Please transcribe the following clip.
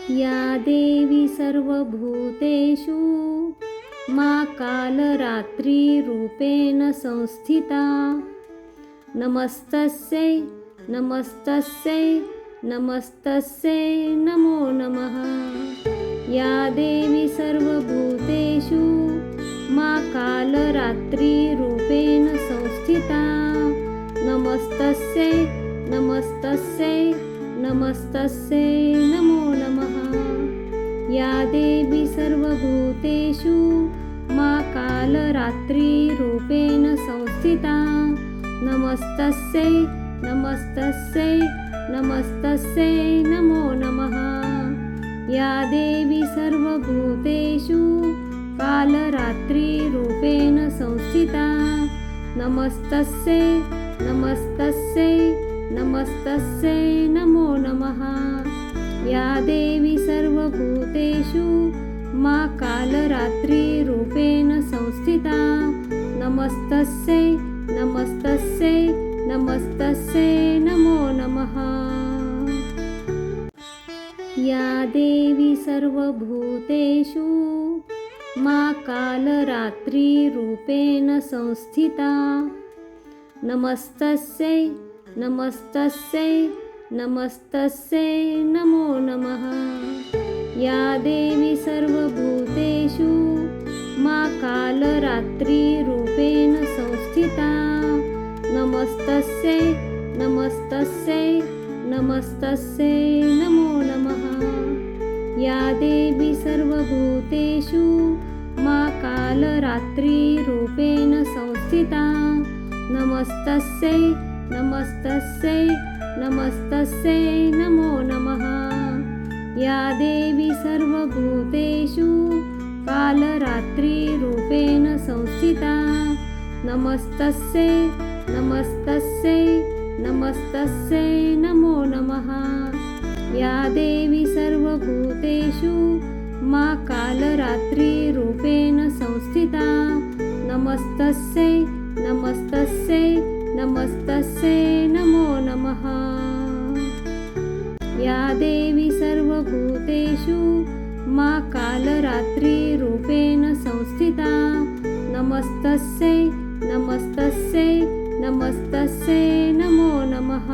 या देवी सर्वभूतेषु मा कालरात्रिरूपेण संस्थिता। नमस्तस्यै नमस्तस्यै नमस्तस्यै नमो नमः। या देवी सर्वभूतेषु मा कालरात्रिरूपेण संस्थिता। नमस्तस्यै नमस्तस्यै नमस्तस्यै नमो नमः। या देवी सर्वभूतेषु मा कालरात्रिरूपेण संस्थिता। नमस्तस्यै नमस्तस्यै नमस्तस्यै नमो नमः। या देवी सर्वभूतेषु कालरात्रिरूपेण संस्थिता। नमस्तस्यै नमस्तस्यै नमस्तस्यै नमो नमः। या देवी सर्वभूतेषु मा कालरात्रिरूपेण संस्थिता। नमस्तस्यै नमस्तस्यै नमस्तस्यै नमो नमः। या देवी सर्वभूतेषु मा कालरात्रिरूपेण संस्थिता। नमस्तस्यै नमस्तस्यै नमस्तस्यै नमो नमः। या देवी सर्वभूतेषु मा कालरात्रिरूपेण संस्थिता। नमस्तस्यै नमस्तस्यै नमस्तस्यै नमो नमः। या देवी सर्वभूतेषु मा कालरात्रिरूपेण संस्थिता। नमस्तस्यै नमस्तस्यै नमस्तस्यै नमो नमः। या देवी सर्वभूतेषु कालरात्रिरूपेण संस्थिता। नमस्तस्यै नमस्तस्यै नमस्तस्यै नमो नमः। या देवी सर्वभूतेषु मा कालरात्रिरूपेण संस्थिता। नमस्तस्यै नमस्तस्यै नमस्तस्यै नमो नमः। या देवी सर्वभूतेषु मा कालरात्रिरूपेण संस्थिता। नमस्तस्यै नमस्तस्यै नमस्तस्यै नमो नमः।